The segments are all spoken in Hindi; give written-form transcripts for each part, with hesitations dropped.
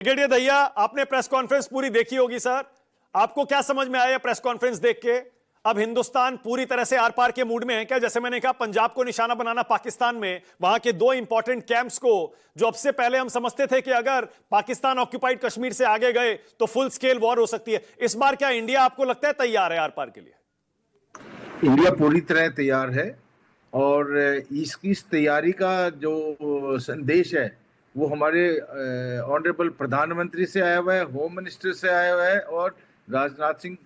ब्रिगेडियर दहिया, आपने प्रेस कॉन्फ्रेंस पूरी देखी होगी सर। आपको क्या समझ में आया प्रेस कॉन्फ्रेंस देख के? अब हिंदुस्तान पूरी तरह से आर पार के मूड में है क्या? जैसे मैंने कहा, पंजाब को निशाना बनाना पाकिस्तान में, वहां के दो इंपॉर्टेंट कैंप्स को, जो अब से पहले हम समझते थे कि अगर पाकिस्तान ऑक्यूपाइड कश्मीर से आगे गए तो फुल स्केल वॉर हो सकती है, इस बार क्या इंडिया आपको लगता है तैयार है आर पार के लिए? इंडिया पूरी तरह तैयार है और इस तैयारी का जो संदेश है वो हमारे ऑनरेबल प्रधानमंत्री से आया हुआ है, होम मिनिस्टर से आया हुआ है और राजनाथ सिंह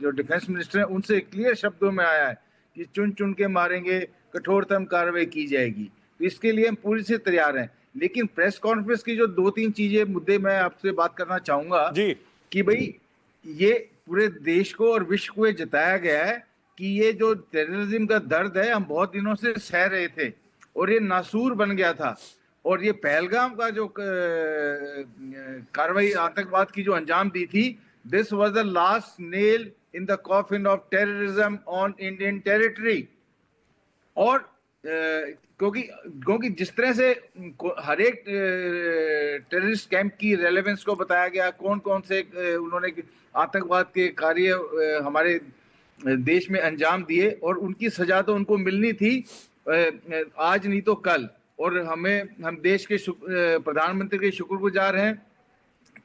जो डिफेंस मिनिस्टर हैं उनसे क्लियर शब्दों में आया है कि चुन चुन के मारेंगे, कठोरतम कार्रवाई की जाएगी। तो इसके लिए हम पूरी से तैयार हैं। लेकिन प्रेस कॉन्फ्रेंस की जो दो तीन चीजें मुद्दे मैं आपसे बात करना चाहूंगा जी कि भाई ये पूरे देश को और विश्व को जताया गया है कि ये जो टेररिज्म का दर्द है हम बहुत दिनों से सह रहे थे और ये नासूर बन गया था। और ये पहलगाम का जो कार्रवाई आतंकवाद की जो अंजाम दी थी, this was the last nail in the coffin of terrorism on Indian territory. और क्योंकि क्योंकि जिस तरह से हर एक टेररिस्ट कैंप की रेलेवेंस को बताया गया, कौन कौन से उन्होंने आतंकवाद के कार्य हमारे देश में अंजाम दिए और उनकी सजा तो उनको मिलनी थी आज नहीं तो कल। और हम देश के प्रधानमंत्री के शुक्रगुजार हैं,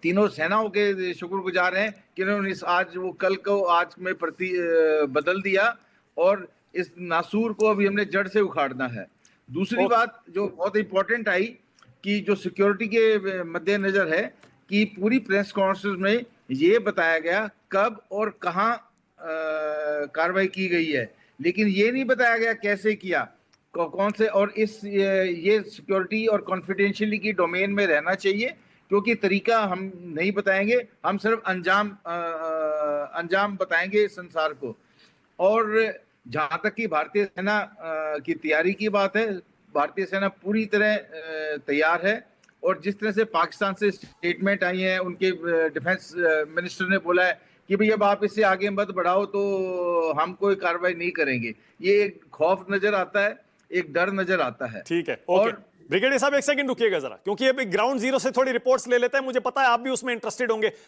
तीनों सेनाओं के शुक्रगुजार हैं कि उन्होंने आज वो कल को आज में बदल दिया और इस नासूर को अभी हमने जड़ से उखाड़ना है। दूसरी बात जो बहुत इंपॉर्टेंट आई कि जो सिक्योरिटी के मद्देनजर है कि पूरी प्रेस कॉन्फ्रेंस में ये बताया गया कब और कहां कार्रवाई की गई है, लेकिन ये नहीं बताया गया कैसे किया, कौन से। और ये सिक्योरिटी और कॉन्फिडेंशियली की डोमेन में रहना चाहिए, क्योंकि तरीका हम नहीं बताएंगे, हम सिर्फ अंजाम बताएंगे संसार को। और जहां तक कि भारतीय सेना की तैयारी की बात है, भारतीय सेना पूरी तरह तैयार है। और जिस तरह से पाकिस्तान से स्टेटमेंट आई है, उनके डिफेंस मिनिस्टर ने बोला है कि भाई अब आप इससे आगे मत बढ़ाओ तो हम कोई कार्रवाई नहीं करेंगे। ये एक खौफ नजर आता है, एक डर नजर आता है। ठीक है, ओके। ब्रिगेडियर साहब एक सेकंड रुकिएगा जरा, क्योंकि अभी ग्राउंड जीरो से थोड़ी रिपोर्ट्स ले लेते हैं, मुझे पता है आप भी उसमें इंटरेस्टेड होंगे।